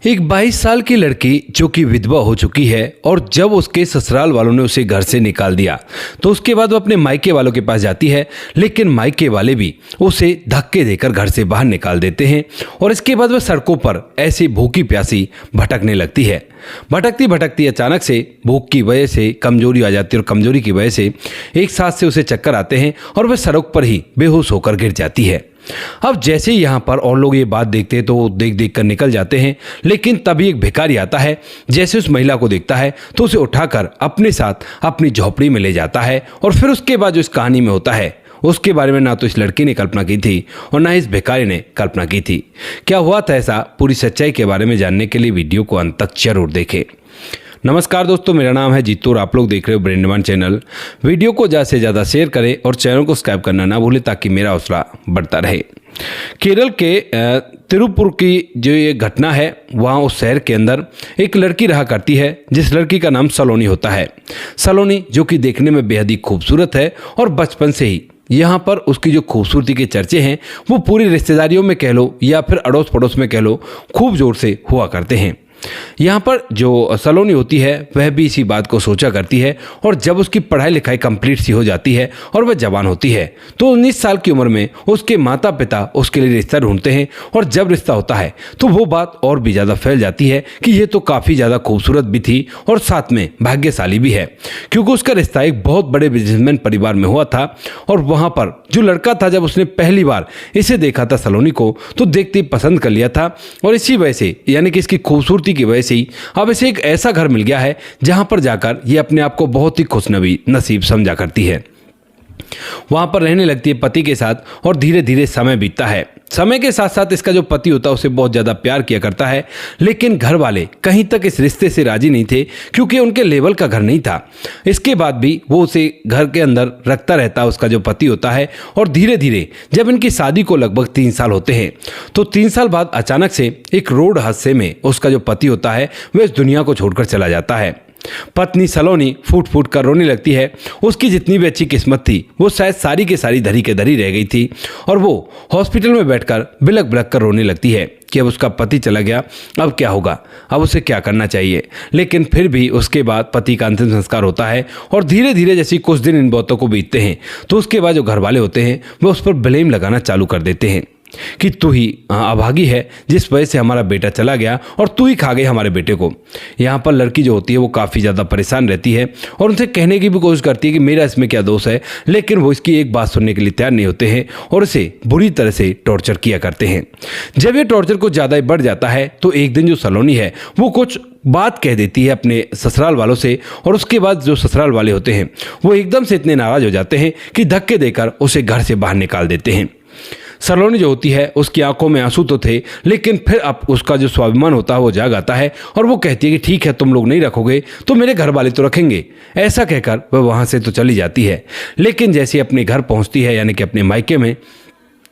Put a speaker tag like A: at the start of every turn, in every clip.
A: एक 22 साल की लड़की जो कि विधवा हो चुकी है और जब उसके ससुराल वालों ने उसे घर से निकाल दिया तो उसके बाद वो अपने मायके वालों के पास जाती है, लेकिन मायके वाले भी उसे धक्के देकर घर से बाहर निकाल देते हैं और इसके बाद वह सड़कों पर ऐसी भूखी प्यासी भटकने लगती है। भटकती भटकती अचानक से भूख की वजह से कमजोरी आ जाती है और कमजोरी की वजह से एक साथ से उसे चक्कर आते हैं और वह सड़क पर ही बेहोश होकर गिर जाती है। अब जैसे ही यहाँ पर और लोग ये बात देखते हैं तो वो देख देख कर निकल जाते हैं, लेकिन तभी एक भिखारी आता है। जैसे उस महिला को देखता है तो उसे उठाकर अपने साथ अपनी झोपड़ी में ले जाता है और फिर उसके बाद जो इस कहानी में होता है उसके बारे में ना तो इस लड़की ने कल्पना की थी और ना इस भिखारी ने कल्पना की थी। क्या हुआ था ऐसा, पूरी सच्चाई के बारे में जानने के लिए वीडियो को अंत तक जरूर देखें। नमस्कार दोस्तों, मेरा नाम है जीतू और आप लोग देख रहे हो ब्रेन डिमांड चैनल। वीडियो को ज़्यादा से ज़्यादा शेयर करें और चैनल को सब्सक्राइब करना ना भूलें ताकि मेरा हौसला बढ़ता रहे। केरल के तिरुपुर की जो ये घटना है, वहाँ उस शहर के अंदर एक लड़की रहा करती है जिस लड़की का नाम सलोनी होता है। सलोनी जो कि देखने में बेहद ही खूबसूरत है और बचपन से ही यहाँ पर उसकी जो खूबसूरती के चर्चे हैं वो पूरी रिश्तेदारियों में कह लो या फिर अड़ोस पड़ोस में कह लो खूब जोर से हुआ करते हैं। यहाँ पर जो सलोनी होती है वह भी इसी बात को सोचा करती है और जब उसकी पढ़ाई लिखाई कंप्लीट सी हो जाती है और वह जवान होती है तो 19 साल की उम्र में उसके माता पिता उसके लिए रिश्ता ढूंढते हैं और जब रिश्ता होता है तो वो बात और भी ज़्यादा फैल जाती है कि ये तो काफ़ी ज़्यादा खूबसूरत भी थी और साथ में भाग्यशाली भी है, क्योंकि उसका रिश्ता एक बहुत बड़े बिजनेसमैन परिवार में हुआ था। और वहाँ पर जो लड़का था, जब उसने पहली बार इसे देखा था सलोनी को, तो देखते ही पसंद कर लिया था और इसी वजह से यानी कि इसकी खूबसूरती की वजह से ही अब इसे एक ऐसा घर मिल गया है जहां पर जाकर ये अपने आप को बहुत ही खुशनसीब समझा करती है। वहां पर रहने लगती है पति के साथ और धीरे धीरे समय बीतता है। समय के साथ साथ इसका जो पति होता है उसे बहुत ज़्यादा प्यार किया करता है, लेकिन घर वाले कहीं तक इस रिश्ते से राजी नहीं थे क्योंकि उनके लेवल का घर नहीं था। इसके बाद भी वो उसे घर के अंदर रखता रहता, उसका जो पति होता है। और धीरे धीरे जब इनकी शादी को लगभग 3 साल होते हैं तो 3 साल बाद अचानक से एक रोड हादसे में उसका जो पति होता है वह इस दुनिया को छोड़कर चला जाता है। पत्नी सलोनी फूट फूट कर रोने लगती है। उसकी जितनी भी अच्छी किस्मत थी वो शायद सारी की सारी धरी के धरी रह गई थी और वो हॉस्पिटल में बैठकर बिलख बिलख कर रोने लगती है कि अब उसका पति चला गया, अब क्या होगा, अब उसे क्या करना चाहिए। लेकिन फिर भी उसके बाद पति का अंतिम संस्कार होता है और धीरे धीरे जैसे कुछ दिन इन बातों को बीतते हैं तो उसके बाद जो घर वाले होते हैं वो उस पर ब्लेम लगाना चालू कर देते हैं कि तू ही अभागी है जिस वजह से हमारा बेटा चला गया और तू ही खा गई हमारे बेटे को। यहाँ पर लड़की जो होती है वो काफ़ी ज़्यादा परेशान रहती है और उनसे कहने की भी कोशिश करती है कि मेरा इसमें क्या दोष है, लेकिन वो इसकी एक बात सुनने के लिए तैयार नहीं होते हैं और उसे बुरी तरह से टॉर्चर किया करते हैं। जब ये टॉर्चर कुछ ज़्यादा ही बढ़ जाता है तो एक दिन जो सलोनी है वो कुछ बात कह देती है अपने ससुराल वालों से और उसके बाद जो ससुराल वाले होते हैं वो एकदम से इतने नाराज़ हो जाते हैं कि धक्के देकर उसे घर से बाहर निकाल देते हैं। सलोनी जो होती है उसकी आंखों में आंसू तो थे, लेकिन फिर अब उसका जो स्वाभिमान होता है वो जाग आता है और वो कहती है कि ठीक है, तुम लोग नहीं रखोगे तो मेरे घर वाले तो रखेंगे। ऐसा कहकर वह वहाँ से तो चली जाती है। लेकिन जैसे अपने घर पहुँचती है यानी कि अपने मायके में,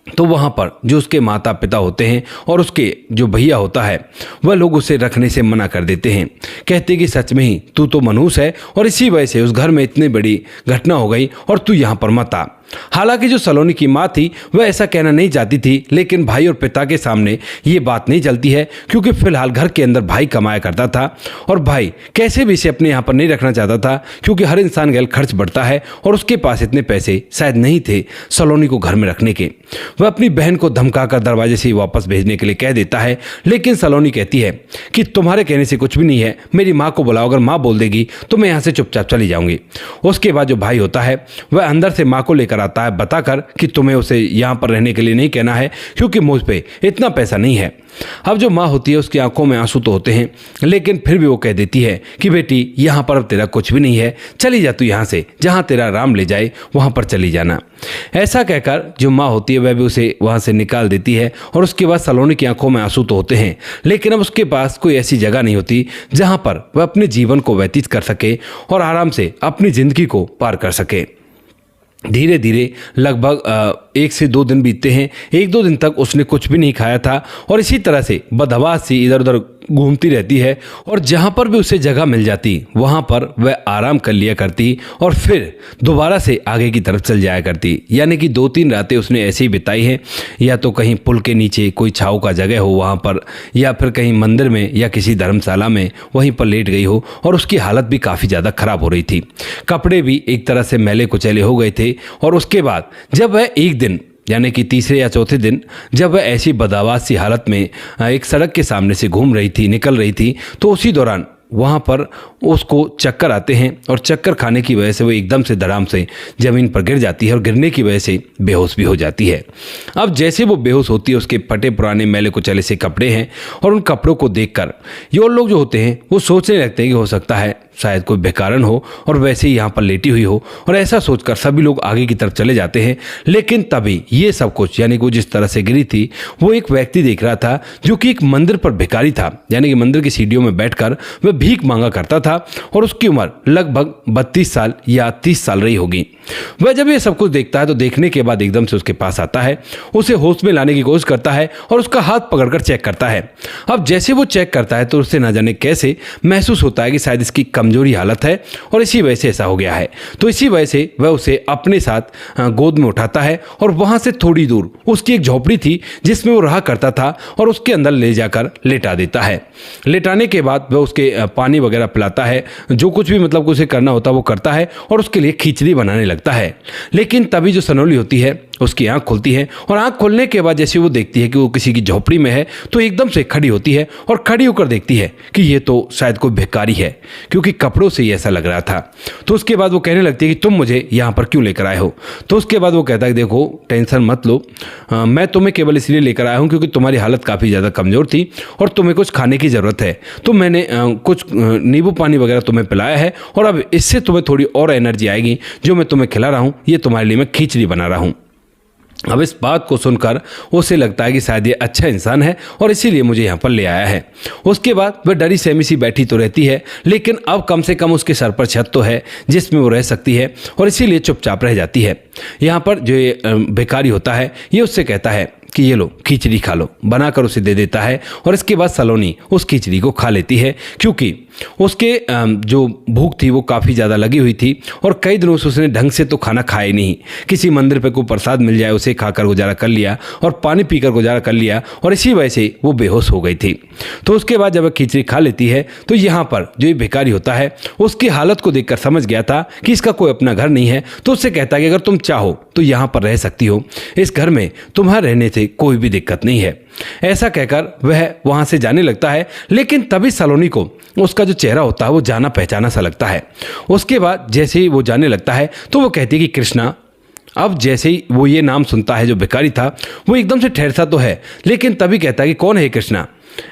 A: तो वहाँ पर जो उसके माता पिता होते हैं और उसके जो भैया होता है वह लोग उसे रखने से मना कर देते हैं। कहते कि सच में ही तू तो मनहूस है और इसी वजह से उस घर में इतनी बड़ी घटना हो गई और तू यहाँ पर मत आ। हालांकि जो सलोनी की माँ थी वह ऐसा कहना नहीं चाहती थी, लेकिन भाई और पिता के सामने ये बात नहीं चलती है क्योंकि फिलहाल घर के अंदर भाई कमाया करता था और भाई कैसे भी इसे अपने यहाँ पर नहीं रखना चाहता था क्योंकि हर इंसान का खर्च बढ़ता है और उसके पास इतने पैसे शायद नहीं थे सलोनी को घर में रखने के। वह अपनी बहन को धमकाकर दरवाजे से ही वापस भेजने के लिए कह देता है, लेकिन सलोनी कहती है कि तुम्हारे कहने से कुछ भी नहीं है, मेरी माँ को बुलाओ, अगर माँ बोल देगी तो मैं यहाँ से चुपचाप चली जाऊँगी। उसके बाद जो भाई होता है वह अंदर से माँ को लेकर आता है बताकर कि तुम्हें उसे यहाँ पर रहने के लिए नहीं कहना है क्योंकि मुझ पे इतना पैसा नहीं है। अब जो माँ होती है उसकी आंखों में आंसू तो होते हैं, लेकिन फिर भी वो कह देती है कि बेटी यहाँ पर अब तेरा कुछ भी नहीं है, चली जा तू यहाँ से, जहाँ तेरा राम ले जाए वहाँ पर चली जाना। ऐसा कहकर जो माँ होती है वह भी उसे वहाँ से निकाल देती है और उसके बाद सलोनी की आंखों में आंसू तो होते हैं, लेकिन अब उसके पास कोई ऐसी जगह नहीं होती जहाँ पर वह अपने जीवन को व्यतीत कर सके और आराम से अपनी ज़िंदगी को पार कर सके। धीरे धीरे लगभग 1 से 2 दिन बीतते हैं। 1-2 दिन तक उसने कुछ भी नहीं खाया था और इसी तरह से बदहवास सी इधर उधर घूमती रहती है और जहाँ पर भी उसे जगह मिल जाती वहाँ पर वह आराम कर लिया करती और फिर दोबारा से आगे की तरफ चल जाया करती। यानी कि 2-3 रातें उसने ऐसे ही बिताई हैं, या तो कहीं पुल के नीचे कोई छाँव का जगह हो वहाँ पर, या फिर कहीं मंदिर में या किसी धर्मशाला में वहीं पर लेट गई हो। और उसकी हालत भी काफ़ी ज़्यादा खराब हो रही थी, कपड़े भी एक तरह से मैले कुचैले हो गए थे। और उसके बाद जब वह एक दिन यानी कि तीसरे या चौथे दिन जब वह ऐसी बदहवास सी हालत में एक सड़क के सामने से घूम रही थी, निकल रही थी, तो उसी दौरान वहाँ पर उसको चक्कर आते हैं और चक्कर खाने की वजह से वो एकदम से धड़ाम से ज़मीन पर गिर जाती है और गिरने की वजह से बेहोश भी हो जाती है। अब जैसे वो बेहोश होती है, उसके फटे पुराने मैले कुचले से कपड़े हैं और उन कपड़ों को देखकर ये और लोग जो होते हैं वो सोचने लगते हैं कि हो सकता है शायद कोई बेकारण हो और वैसे ही यहाँ पर लेटी हुई हो। और ऐसा सोचकर सभी लोग आगे की तरफ चले जाते हैं। लेकिन तभी ये सब कुछ यानी कि वो जिस तरह से गिरी थी वो एक व्यक्ति देख रहा था जो कि एक मंदिर पर भिखारी था, यानी कि मंदिर की सीढ़ियों में बैठकर वह भीख मांगा करता था और उसकी उम्र लगभग 32 साल या 30 साल रही होगी। वह जब ये सब कुछ देखता है तो देखने के बाद एकदम से उसके पास आता है, उसे होश में लाने की कोशिश करता है और उसका हाथ पकड़कर चेक करता है। अब जैसे वो चेक करता है तो उससे ना जाने कैसे महसूस होता है कि शायद इसकी कमजोरी हालत है और इसी वजह से ऐसा हो गया है। तो इसी वजह से वह उसे अपने साथ गोद में उठाता है और वहां से थोड़ी दूर उसकी एक झोपड़ी थी जिसमें वो रहा करता था और उसके अंदर ले जाकर लेटा देता है। लेटाने के बाद वह उसके पानी वगैरह पिलाता है, जो कुछ भी मतलब उसे करना होता है वो करता है और उसके लिए खिचड़ी बनाने लगता है। लेकिन तभी जो सनोली होती है उसकी आंख खुलती है और आंख खुलने के बाद जैसे वो देखती है कि वो किसी की झोपड़ी में है तो एकदम से खड़ी होती है और खड़ी होकर देखती है कि ये तो शायद कोई भिखारी है, क्योंकि कपड़ों से ही ऐसा लग रहा था। तो उसके बाद वो कहने लगती है कि तुम मुझे यहाँ पर क्यों लेकर आए हो। तो उसके बाद वो कहता है कि देखो टेंशन मत लो, मैं तुम्हें केवल इसलिए लेकर आया हूँ क्योंकि तुम्हारी हालत काफ़ी ज़्यादा कमज़ोर थी और तुम्हें कुछ खाने की ज़रूरत है। तो मैंने कुछ नींबू पानी वगैरह तुम्हें पिलाया है और अब इससे तुम्हें थोड़ी और एनर्जी आएगी जो मैं तुम्हें खिला रहा हूँ। ये तुम्हारे लिए मैं खिचड़ी बना रहा हूँ। अब इस बात को सुनकर उसे लगता है कि शायद ये अच्छा इंसान है और इसीलिए मुझे यहाँ पर ले आया है। उसके बाद वह डरी सहमी सी बैठी तो रहती है, लेकिन अब कम से कम उसके सर पर छत तो है जिसमें वो रह सकती है और इसीलिए चुपचाप रह जाती है। यहाँ पर जो ये भिखारी होता है ये उससे कहता है कि ये लो खिचड़ी खा लो, बनाकर उसे दे देता है और इसके बाद सलोनी उस खिचड़ी को खा लेती है, क्योंकि उसके जो भूख थी वो काफ़ी ज़्यादा लगी हुई थी और कई दिनों से उसने ढंग से तो खाना खाया नहीं। किसी मंदिर पे कोई प्रसाद मिल जाए उसे खाकर गुजारा कर लिया और पानी पीकर गुजारा कर लिया और इसी वजह से वो बेहोश हो गई थी। तो उसके बाद जब वह खिचड़ी खा लेती है तो यहाँ पर जो ये भिखारी होता है उसकी हालत को देखकर समझ गया था कि इसका कोई अपना घर नहीं है। तो उससे कहता है कि अगर तुम चाहो तो यहाँ पर रह सकती हो, इस घर में तुम्हारे रहने से कोई भी दिक्कत नहीं है। ऐसा कहकर वह वहां से जाने लगता है, लेकिन तभी सलोनी को उसका जो चेहरा होता है वो जाना पहचाना सा लगता है। उसके बाद जैसे ही वो जाने लगता है तो वो कहती है कि कृष्णा। अब जैसे ही वो ये नाम सुनता है जो भिखारी था वो एकदम से ठहरता तो है, लेकिन तभी कहता है कि कौन है कृष्णा।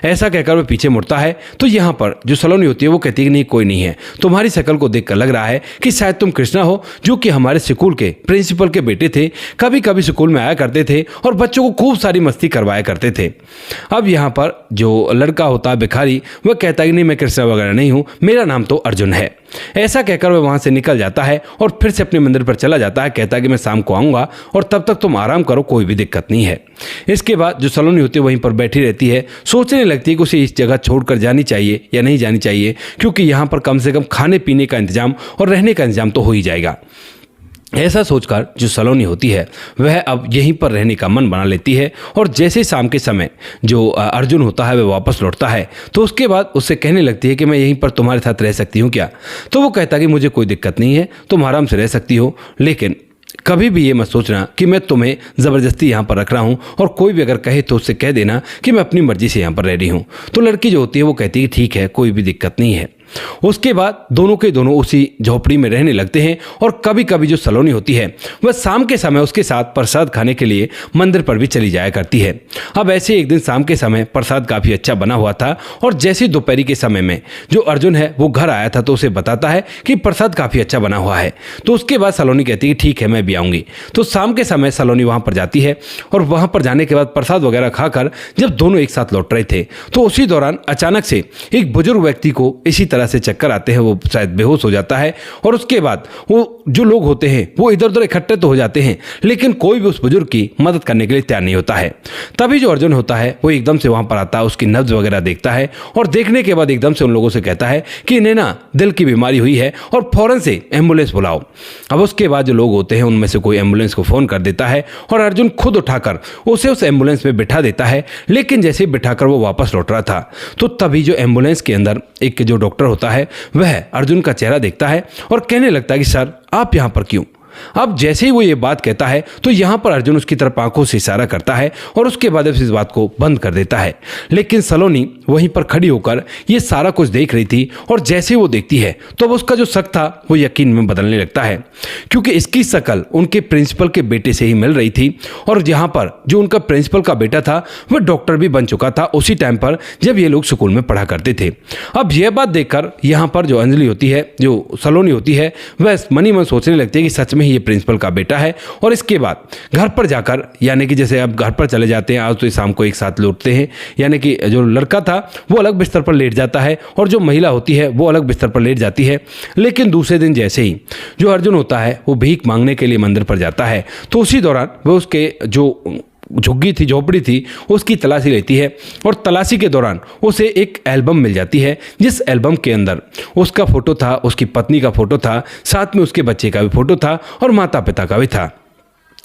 A: ऐसा कहकर वह पीछे मुड़ता है तो यहाँ पर जो सलोनी होती है वो कहती है कि नहीं कोई नहीं है, तुम्हारी शक्ल को देखकर लग रहा है कि शायद तुम कृष्णा हो जो कि हमारे स्कूल के प्रिंसिपल के बेटे थे, कभी कभी स्कूल में आया करते थे और बच्चों को खूब सारी मस्ती करवाया करते थे। अब यहाँ पर जो लड़का होता है भिखारी वह कहता है कि नहीं मैं कृष्णा वगैरह नहीं हूँ, मेरा नाम तो अर्जुन है। ऐसा कहकर वह वहाँ से निकल जाता है और फिर से अपने मंदिर पर चला जाता है। कहता है कि मैं शाम को आऊँगा और तब तक तुम आराम करो, कोई भी दिक्कत नहीं है। इसके बाद जो सलोनी होती है वहीं पर बैठी रहती है, सोचने लगती है कि उसे इस जगह छोड़कर जानी चाहिए या नहीं जानी चाहिए, क्योंकि यहाँ पर कम से कम खाने पीने का इंतजाम और रहने का इंतजाम तो हो ही जाएगा। ऐसा सोचकर जो सलोनी होती है वह अब यहीं पर रहने का मन बना लेती है और जैसे शाम के समय जो अर्जुन होता है वह वापस लौटता है तो उसके बाद उससे कहने लगती है कि मैं यहीं पर तुम्हारे साथ रह सकती हूँ क्या। तो वो कहता है कि मुझे कोई दिक्कत नहीं है, तुम आराम से रह सकती हो, लेकिन कभी भी ये मत सोचना कि मैं तुम्हें ज़बरदस्ती यहाँ पर रख रहा हूँ और कोई भी अगर कहे तो उससे कह देना कि मैं अपनी मर्जी से यहाँ पर रह रही हूँ। तो लड़की जो होती है वो कहती है ठीक है, कोई भी दिक्कत नहीं है। उसके बाद दोनों के दोनों उसी झोपड़ी में रहने लगते हैं और कभी कभी जो सलोनी होती है वह शाम के समय उसके साथ प्रसाद खाने के लिए मंदिर पर भी चली जाया करती है। अब ऐसे एक दिन शाम के समय प्रसाद काफ़ी अच्छा बना हुआ था और जैसे दोपहरी के समय में जो अर्जुन है वो घर आया था तो उसे बताता है कि प्रसाद काफ़ी अच्छा बना हुआ है। तो उसके बाद सलोनी कहती है ठीक है मैं भी आऊँगी। तो शाम के समय सलोनी वहाँ पर जाती है और वहाँ पर जाने के बाद प्रसाद वगैरह खाकर जब दोनों एक साथ लौट रहे थे तो उसी दौरान अचानक से एक बुजुर्ग व्यक्ति को इसी तरह तरह से चक्कर आते हैं, वो शायद बेहोश हो जाता है। और उसके बाद वो जो लोग होते हैं वो इधर उधर इकट्ठे तो हो जाते हैं, लेकिन कोई भी उस बुजुर्ग की मदद करने के लिए तैयार नहीं होता है। तभी जो अर्जुन होता है वो एकदम से वहां पर आता है, उसकी नब्ज वगैरह देखता है और देखने के बाद एकदम से उन लोगों से कहता है कि इन्हें ना दिल की बीमारी हुई है और फौरन से एम्बुलेंस बुलाओ। अब उसके बाद जो लोग होते हैं उनमें से कोई एम्बुलेंस को फोन कर देता है और अर्जुन खुद उठाकर उसे उस एम्बुलेंस में बिठा देता है। लेकिन जैसे ही बिठाकर वो वापस लौट रहा था तो तभी जो एम्बुलेंस के अंदर एक जो डॉक्टर होता है वह अर्जुन का चेहरा देखता है और कहने लगता है कि सर आप यहाँ पर क्यों। अब जैसे ही वो ये बात कहता है तो यहाँ पर अर्जुन उसकी तरफ आंखों से इशारा करता है और उसके बाद इस बात को बंद कर देता है। लेकिन सलोनी वहीं पर खड़ी होकर ये सारा कुछ देख रही थी और जैसे वो देखती है तो अब उसका जो शक था वो यकीन में बदलने लगता है, क्योंकि इसकी शक्ल उनके प्रिंसिपल के बेटे से ही मिल रही थी। और यहाँ पर जो उनका प्रिंसिपल का बेटा था वह डॉक्टर भी बन चुका था उसी टाइम पर जब ये लोग स्कूल में पढ़ा करते थे। अब यह बात देखकर यहाँ पर जो अंजलि होती है, जो सलोनी होती है, वह मन ही मन सोचने लगती है कि सच में ये प्रिंसिपल का बेटा है। और इसके बाद घर पर जाकर, यानी कि जैसे अब घर पर चले जाते हैं, आज तो शाम को एक साथ लौटते हैं, यानी कि जो लड़का था वो अलग बिस्तर पर लेट जाता है और जो महिला होती है वो अलग बिस्तर पर लेट जाती है। लेकिन दूसरे दिन जैसे ही जो अर्जुन होता है वो भीख मांगने के लिए मंदिर पर जाता है तो उसी दौरान वो उसके जो झुग्गी थी, झोपड़ी थी, उसकी तलाशी लेती है और तलाशी के दौरान उसे एक एल्बम मिल जाती है, जिस एल्बम के अंदर उसका फोटो था, उसकी पत्नी का फोटो था, साथ में उसके बच्चे का भी फोटो था और माता पिता का भी था।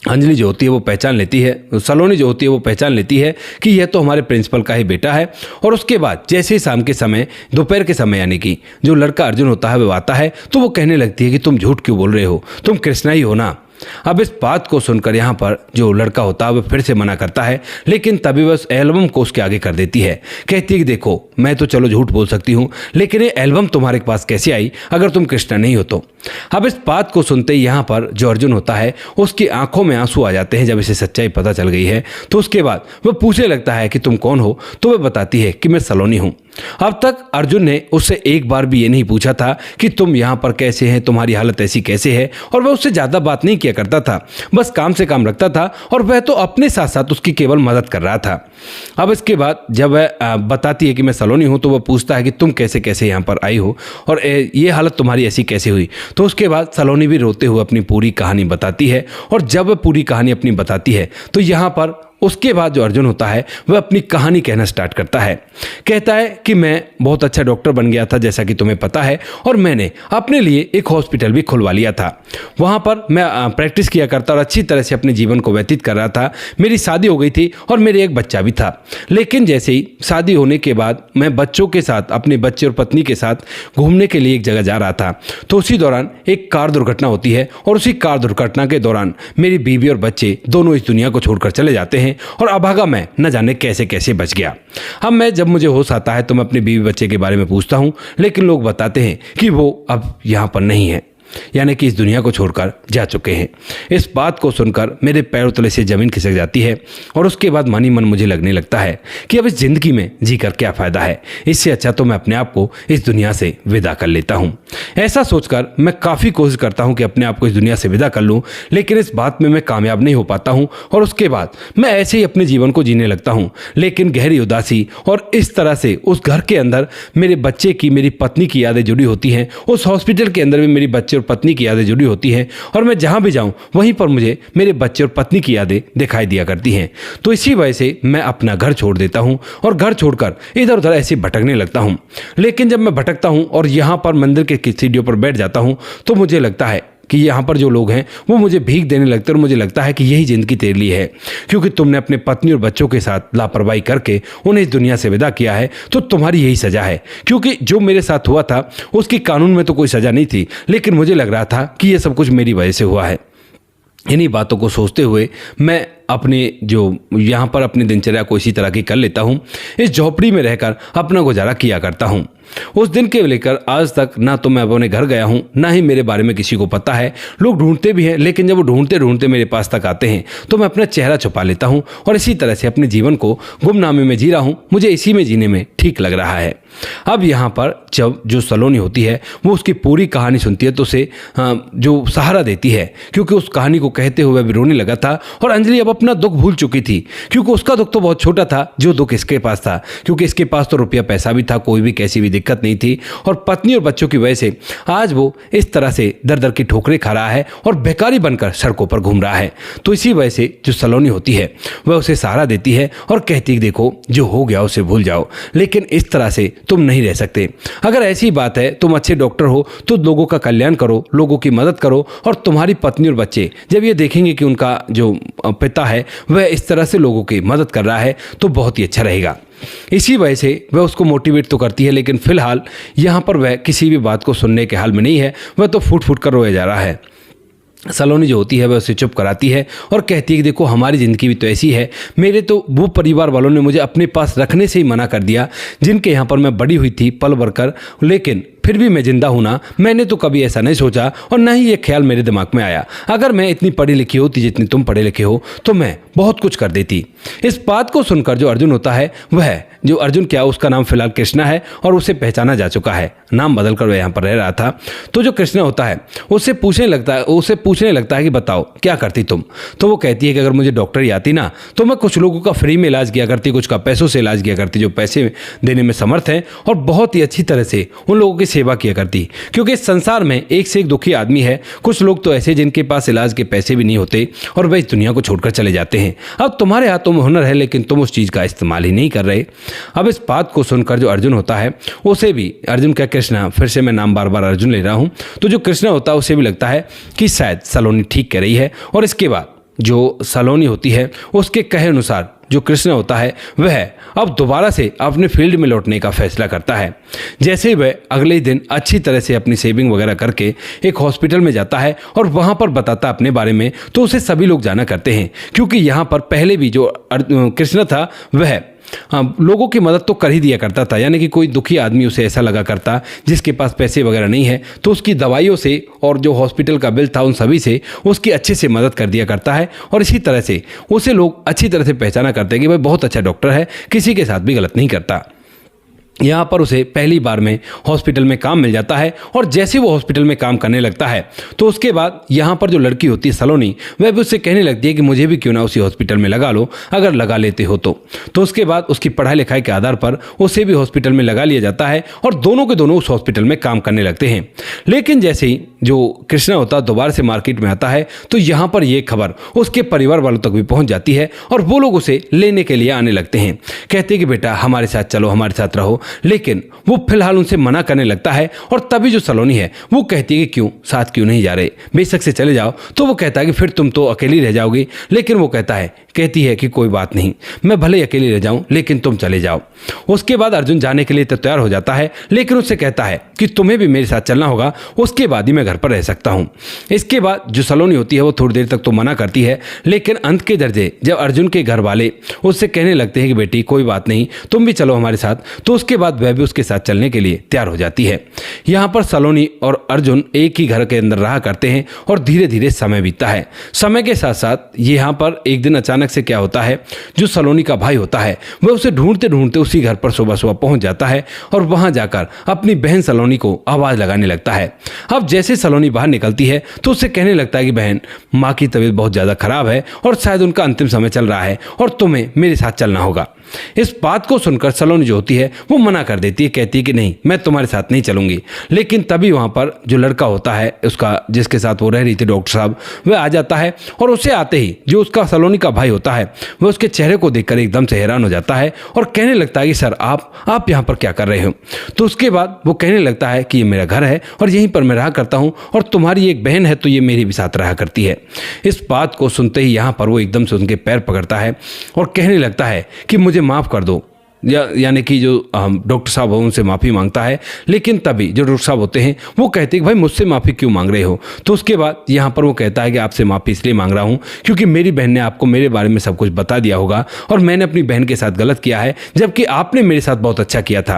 A: अंजलि जो होती है वो पहचान लेती है, सलोनी जो होती है वो पहचान लेती है कि यह तो हमारे प्रिंसिपल का ही बेटा है। और उसके बाद जैसे ही शाम के समय, दोपहर के समय, यानी कि जो लड़का अर्जुन होता है वह आता है तो वो कहने लगती है कि तुम झूठ क्यों बोल रहे हो, तुम कृष्णा ही हो ना। अब इस बात को सुनकर यहाँ पर जो लड़का होता है वह फिर से मना करता है, लेकिन तभी वह एल्बम को उसके आगे कर देती है। कहती है कि देखो मैं तो चलो झूठ बोल सकती हूँ, लेकिन ये एल्बम तुम्हारे पास कैसे आई अगर तुम कृष्णा नहीं हो तो। अब इस बात को सुनते ही यहाँ पर जो अर्जुन होता है उसकी आंखों में आंसू आ जाते हैं जब इसे सच्चाई पता चल गई है। तो उसके बाद वह पूछने लगता है कि तुम कौन हो, तो वह बताती है कि मैं सलोनी हूँ। अब तक अर्जुन ने उससे एक बार भी ये नहीं पूछा था कि तुम यहाँ पर कैसे हैं, तुम्हारी हालत ऐसी कैसे है, और वह उससे ज़्यादा बात नहीं किया करता था, बस काम से काम रखता था और वह तो अपने साथ साथ उसकी केवल मदद कर रहा था। अब इसके बाद जब वह बताती है कि मैं सलोनी हूँ तो वह पूछता है कि तुम कैसे कैसे यहाँ पर आई हो और ये हालत तुम्हारी ऐसी कैसे हुई। तो उसके बाद सलोनी भी रोते हुए अपनी पूरी कहानी बताती है और जब वह पूरी कहानी अपनी बताती है तो यहाँ पर उसके बाद जो अर्जुन होता है वह अपनी कहानी कहना स्टार्ट करता है। कहता है कि मैं बहुत अच्छा डॉक्टर बन गया था जैसा कि तुम्हें पता है, और मैंने अपने लिए एक हॉस्पिटल भी खुलवा लिया था। वहाँ पर मैं प्रैक्टिस किया करता और अच्छी तरह से अपने जीवन को व्यतीत कर रहा था। मेरी शादी हो गई थी और मेरे एक बच्चा भी था। लेकिन जैसे ही शादी होने के बाद मैं बच्चों के साथ, अपने बच्चे और पत्नी के साथ घूमने के लिए एक जगह जा रहा था तो उसी दौरान एक कार दुर्घटना होती है और उसी कार दुर्घटना के दौरान मेरी बीवी और बच्चे दोनों इस दुनिया को छोड़कर चले जाते हैं और अभागा मैं न जाने कैसे कैसे बच गया। अब मैं जब मुझे होश आता है तो मैं अपने बीवी बच्चे के बारे में पूछता हूँ, लेकिन लोग बताते हैं कि वो अब यहाँ पर नहीं है, यानी कि इस दुनिया को छोड़कर जा चुके हैं। इस बात को सुनकर मेरे पैरों तले से ज़मीन खिसक जाती है और उसके बाद मन ही मन मुझे लगने लगता है कि अब इस ज़िंदगी में जीकर क्या फ़ायदा है, इससे अच्छा तो मैं अपने आप को इस दुनिया से विदा कर लेता हूँ। ऐसा सोचकर मैं काफ़ी कोशिश करता हूँ कि अपने आप को इस दुनिया से विदा कर लूँ, लेकिन इस बात में मैं कामयाब नहीं हो पाता हूँ और उसके बाद मैं ऐसे ही अपने जीवन को जीने लगता हूँ। लेकिन गहरी उदासी और इस तरह से उस घर के अंदर मेरे बच्चे की, मेरी पत्नी की यादें जुड़ी होती हैं, उस हॉस्पिटल के अंदर भी मेरी बच्चे पत्नी की यादें जुड़ी होती हैं और मैं जहां भी जाऊं वहीं पर मुझे मेरे बच्चे और पत्नी की यादें दिखाई दिया करती हैं। तो इसी वजह से मैं अपना घर छोड़ देता हूं और घर छोड़कर इधर उधर ऐसे भटकने लगता हूं। लेकिन जब मैं भटकता हूं और यहां पर मंदिर के सीढ़ियों पर बैठ जाता हूं तो मुझे लगता है कि यहाँ पर जो लोग हैं वो मुझे भीख देने लगते हैं और मुझे लगता है कि यही ज़िंदगी तेरे लिए है, क्योंकि तुमने अपने पत्नी और बच्चों के साथ लापरवाही करके उन्हें इस दुनिया से विदा किया है, तो तुम्हारी यही सज़ा है। क्योंकि जो मेरे साथ हुआ था उसकी कानून में तो कोई सज़ा नहीं थी, लेकिन मुझे लग रहा था कि ये सब कुछ मेरी वजह से हुआ है। इन्हीं बातों को सोचते हुए मैं अपने जो यहाँ पर अपनी दिनचर्या को इसी तरह की कर लेता हूँ। इस झोपड़ी में रहकर अपना गुजारा किया करता हूँ। उस दिन के लेकर आज तक ना तो मैं अपने घर गया हूँ, ना ही मेरे बारे में किसी को पता है। लोग ढूंढते भी हैं, लेकिन जब वो ढूंढते ढूंढते मेरे पास तक आते हैं तो मैं अपना चेहरा छुपा लेता हूँ और इसी तरह से अपने जीवन को गुमनामी में जी रहा हूँ। मुझे इसी में जीने में ठीक लग रहा है। अब यहाँ पर जब जो सलोनी होती है वो उसकी पूरी कहानी सुनती है तो उसे जो सहारा देती है, क्योंकि उस कहानी को कहते हुए भी रोने लगा था और अंजलि अब अपना दुख भूल चुकी थी, क्योंकि उसका दुख तो बहुत छोटा था जो दुख इसके पास था, क्योंकि इसके पास तो रुपया पैसा भी था, कोई भी कैसी भी दिक्कत नहीं थी, और पत्नी और बच्चों की वजह से आज वो इस तरह से दर दर की ठोकरें खा रहा है और भिखारी बनकर सड़कों पर घूम रहा है। तो इसी वजह से जो सलोनी होती है वह उसे सहारा देती है और कहती है देखो जो हो गया उसे भूल जाओ, लेकिन इस तरह से तुम नहीं रह सकते। अगर ऐसी बात है, तुम अच्छे डॉक्टर हो तो लोगों का कल्याण करो, लोगों की मदद करो, और तुम्हारी पत्नी और बच्चे जब ये देखेंगे कि उनका जो पिता है वह इस तरह से लोगों की मदद कर रहा है तो बहुत ही अच्छा रहेगा। इसी वजह से वह उसको मोटिवेट तो करती है, लेकिन फिलहाल यहाँ पर वह किसी भी बात को सुनने के हाल में नहीं है, वह तो फूट फूट कर रोया जा रहा है। सलोनी जो होती है वह उसे चुप कराती है और कहती है कि देखो हमारी ज़िंदगी भी तो ऐसी है, मेरे तो वो परिवार वालों ने मुझे अपने पास रखने से ही मना कर दिया जिनके यहाँ पर मैं बड़ी हुई थी पल भर कर, लेकिन फिर भी मैं जिंदा हूं ना। मैंने तो कभी ऐसा नहीं सोचा और ना ही ये ख्याल मेरे दिमाग में आया। अगर मैं इतनी पढ़ी लिखी होती जितनी तुम पढ़े लिखे हो तो मैं बहुत कुछ कर देती। इस बात को सुनकर जो अर्जुन होता है वह जो अर्जुन क्या उसका नाम फिलहाल कृष्णा है और उसे पहचाना जा चुका है, नाम बदल कर वह यहाँ पर रह रहा था। तो जो कृष्णा होता है उससे पूछने लगता है कि बताओ क्या करती तुम। तो वो कहती है कि अगर मुझे डॉक्टरी आती ना तो मैं कुछ लोगों का फ्री में इलाज किया करती, कुछ का पैसों से इलाज किया करती, जो पैसे देने में समर्थ हैं, और बहुत ही अच्छी तरह से उन लोगों की सेवा किया करती। क्योंकि इस संसार में एक से एक दुखी आदमी है, कुछ लोग तो ऐसे जिनके पास इलाज के पैसे भी नहीं होते और वह इस दुनिया को छोड़कर चले जाते हैं। अब तुम्हारे हाथों में हुनर है लेकिन तुम उस चीज़ का इस्तेमाल ही नहीं कर रहे। अब इस बात को सुनकर जो अर्जुन होता है उसे भी, अर्जुन क्या कृष्णा, फिर से मैं नाम बार बार अर्जुन ले रहा हूँ, तो जो कृष्णा होता है उसे भी लगता है कि शायद सलोनी ठीक कह रही है। और इसके बाद जो सलोनी होती है उसके कहे अनुसार जो कृष्णा होता है वह अब दोबारा से अपने फील्ड में लौटने का फैसला करता है। जैसे ही वह अगले दिन अच्छी तरह से अपनी सेविंग वगैरह करके एक हॉस्पिटल में जाता है और वहाँ पर बताता अपने बारे में, तो उसे सभी लोग जाना करते हैं, क्योंकि यहाँ पर पहले भी जो कृष्णा था वह लोगों की मदद तो कर ही दिया करता था। यानी कि कोई दुखी आदमी उसे ऐसा लगा करता जिसके पास पैसे वगैरह नहीं है तो उसकी दवाइयों से और जो हॉस्पिटल का बिल था उन सभी से उसकी अच्छे से मदद कर दिया करता है। और इसी तरह से उसे लोग अच्छी तरह से पहचाना करते हैं कि भाई बहुत अच्छा डॉक्टर है, किसी के साथ भी गलत नहीं करता। यहाँ पर उसे पहली बार में हॉस्पिटल में काम मिल जाता है और जैसे वो हॉस्पिटल में काम करने लगता है तो उसके बाद यहाँ पर जो लड़की होती है सलोनी, वह भी उससे कहने लगती है कि मुझे भी क्यों ना उसी हॉस्पिटल में लगा लो, अगर लगा लेते हो तो उसके बाद उसकी पढ़ाई लिखाई के आधार पर उसे भी हॉस्पिटल में लगा लिया जाता है और दोनों के दोनों उस हॉस्पिटल में काम करने लगते हैं। लेकिन जैसे ही जो कृष्णा होता है दोबारा से मार्केट में आता है तो यहाँ पर यह खबर उसके परिवार वालों तक भी पहुँच जाती है और वो लोग उसे लेने के लिए आने लगते हैं। कहते हैं कि बेटा हमारे साथ चलो, हमारे साथ रहो, लेकिन वो फिलहाल उनसे मना करने लगता है। और तभी जो सलोनी है वो कहती है कि क्यों साथ क्यों नहीं जा रहे, बेशक से चले जाओ। तो वो कहता है कि फिर तुम तो अकेली रह जाओगी, लेकिन वो कहती है कि कोई बात नहीं, मैं भले ही अकेली रह जाऊं लेकिन तुम चले जाओ। उसके बाद अर्जुन जाने के लिए तो तैयार हो जाता है, लेकिन उससे कहता है कि तुम्हें भी मेरे साथ चलना होगा, उसके बाद ही मैं घर पर रह सकता हूं। इसके बाद जो सलोनी होती है वो थोड़ी देर तक तो मना करती है, लेकिन अंत के दर्जे जब अर्जुन के घर वाले उससे कहने लगते हैं कि बेटी कोई बात नहीं, तुम भी चलो हमारे साथ, तो उसके बाद वह भी उसके साथ चलने के लिए तैयार हो जाती है। यहाँ पर सलोनी और अर्जुन एक ही घर के अंदर रहा करते हैं और धीरे धीरे समय बीतता है। समय के साथ साथ यहाँ पर एक दिन अचानक से क्या होता है, जो सलोनी का भाई होता है वह उसे ढूंढते ढूंढते उसी घर पर सुबह सुबह पहुंच जाता है और वहां जाकर अपनी बहन सलोनी को आवाज लगाने लगता है। अब जैसे सलोनी बाहर निकलती है तो उससे कहने लगता है कि बहन, माँ की तबीयत बहुत ज्यादा खराब है और शायद उनका अंतिम समय चल रहा है और तुम्हें मेरे साथ चलना होगा। इस बात को सुनकर सलोनी जो होती है वो मना कर देती है, कहती है कि नहीं, मैं तुम्हारे साथ नहीं चलूंगी। लेकिन तभी वहां पर जो लड़का होता है उसका, जिसके साथ वो रह रही थी, डॉक्टर साहब, वह आ जाता है और उसे आते ही जो उसका सलोनी का भाई होता है वह उसके चेहरे को देखकर एकदम से हैरान हो जाता है और कहने लगता है कि सर आप यहाँ पर क्या कर रहे हो। तो उसके बाद वो कहने लगता है कि ये मेरा घर है और यहीं पर मैं रहा करता हूँ और तुम्हारी एक बहन है तो ये मेरे भी साथ रहा करती है। इस बात को सुनते ही यहाँ पर वो एकदम से उनके पैर पकड़ता है और कहने लगता है कि मुझे माफ़ कर दो, यानी कि जो डॉक्टर साहब हो उनसे माफ़ी मांगता है। लेकिन तभी जो डॉक्टर साहब होते हैं वो कहते हैं कि भाई मुझसे माफ़ी क्यों मांग रहे हो। तो उसके बाद यहाँ पर वो कहता है कि आपसे माफ़ी इसलिए मांग रहा हूँ क्योंकि मेरी बहन ने आपको मेरे बारे में सब कुछ बता दिया होगा और मैंने अपनी बहन के साथ गलत किया है, जबकि आपने मेरे साथ बहुत अच्छा किया था।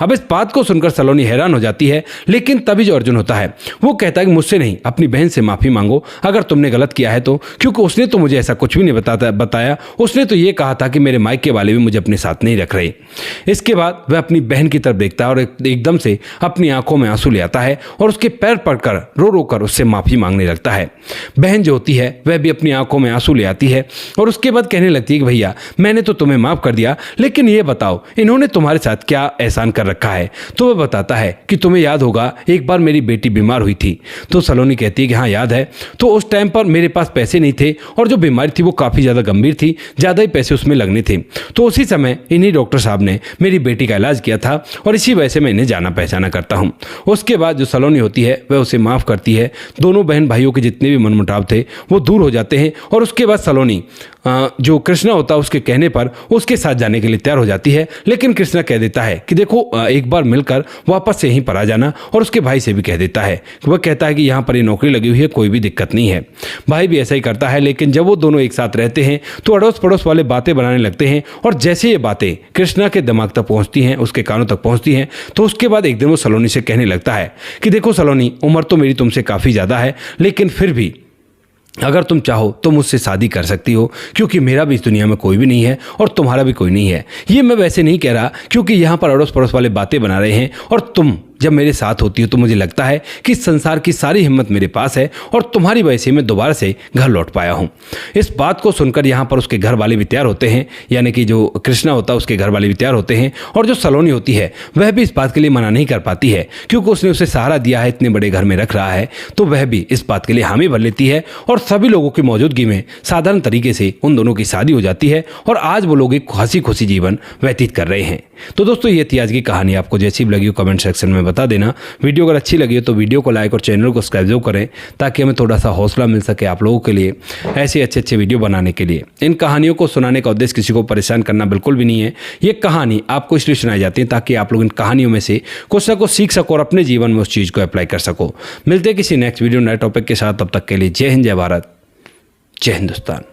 A: अब इस बात को सुनकर सलोनी हैरान हो जाती है, लेकिन तभी जो अर्जुन होता है वो कहता है कि मुझसे नहीं, अपनी बहन से माफ़ी मांगो अगर तुमने गलत किया है तो, क्योंकि उसने तो मुझे ऐसा कुछ भी नहीं बताया। उसने तो ये कहा था कि मेरे मायके वाले भी मुझे अपने साथ नहीं रख रहे। रहे। इसके बाद वह अपनी बहन की तरफ देखता है और एकदम से अपनी आंखों में आंसू ले आता है और उसके पैर पड़कर रो रो कर उससे माफी मांगने लगता है। बहन जो होती है वह भी अपनी आंखों में आंसू ले आती है और उसके बाद कहने लगती है कि भैया मैंने तो तुम्हें माफ कर दिया, लेकिन ये बताओ इन्होंने तुम्हारे साथ क्या एहसान कर रखा है। तो वह बताता है कि तुम्हें याद होगा एक बार मेरी बेटी बीमार हुई थी। तो सलोनी कहती है कि हाँ याद है, तो उस टाइम पर मेरे पास पैसे नहीं थे और जो बीमारी थी वो काफ़ी ज़्यादा गंभीर थी, ज़्यादा ही पैसे उसमें लगने थे। तो उसी समय इन्हीं डॉक्टर साहब ने मेरी बेटी का इलाज किया था और इसी वजह से मैं इन्हें जाना पहचाना करता हूँ। उसके बाद जो सलोनी होती है वह उसे माफ़ करती है। दोनों बहन भाइयों के जितने भी मनमुटाव थे वो दूर हो जाते हैं और उसके बाद सलोनी जो कृष्णा होता है उसके कहने पर उसके साथ जाने के लिए तैयार हो जाती है। लेकिन कृष्णा कह देता है कि देखो एक बार मिलकर वापस से यहीं पर आ जाना, और उसके भाई से भी कह देता है। वह कहता है कि यहाँ पर ये नौकरी लगी हुई है, कोई भी दिक्कत नहीं है। भाई भी ऐसा ही करता है। लेकिन जब वो दोनों एक साथ रहते हैं तो अड़ोस पड़ोस वाले बातें बनाने लगते हैं, और जैसे ये बातें कृष्णा के दिमाग तक पहुँचती हैं, उसके कानों तक पहुँचती हैं, तो उसके बाद एक दिन वो सलोनी से कहने लगता है कि देखो सलोनी, उम्र तो मेरी तुमसे काफ़ी ज़्यादा है, लेकिन फिर भी अगर तुम चाहो तो मुझसे शादी कर सकती हो, क्योंकि मेरा भी इस दुनिया में कोई भी नहीं है और तुम्हारा भी कोई नहीं है। ये मैं वैसे नहीं कह रहा क्योंकि यहाँ पर अड़ोस पड़ोस वाले बातें बना रहे हैं, और तुम जब मेरे साथ होती हो तो मुझे लगता है कि संसार की सारी हिम्मत मेरे पास है और तुम्हारी वजह से मैं दोबारा से घर लौट पाया हूँ। इस बात को सुनकर यहाँ पर उसके घर वाले भी तैयार होते हैं, यानी कि जो कृष्णा होता है उसके घर वाले भी तैयार होते हैं, और जो सलोनी होती है वह भी इस बात के लिए मना नहीं कर पाती है क्योंकि उसने उसे सहारा दिया है, इतने बड़े घर में रख रहा है, तो वह भी इस बात के लिए हामी भर लेती है और सभी लोगों की मौजूदगी में साधारण तरीके से उन दोनों की शादी हो जाती है और आज वो लोग एक हंसी खुशी जीवन व्यतीत कर रहे हैं। तो दोस्तों ये थी आज की कहानी। आपको जैसी भी लगी हो कमेंट सेक्शन में बता देना। वीडियो अगर अच्छी लगी हो तो वीडियो को लाइक और चैनल को सब्सक्राइब जरूर करें ताकि हमें थोड़ा सा हौसला मिल सके आप लोगों के लिए ऐसे अच्छे वीडियो बनाने के लिए। इन कहानियों को सुनाने का उद्देश्य किसी को परेशान करना बिल्कुल भी नहीं है। ये कहानी आपको इसलिए सुनाई जाती है ताकि आप लोग इन कहानियों में से कुछ ना कुछ सीख सको और अपने जीवन में उस चीज़ को अप्लाई कर सको। मिलते हैं किसी नेक्स्ट वीडियो नए टॉपिक के साथ, तब तक के लिए जय हिंद, जय भारत, जय हिंदुस्तान।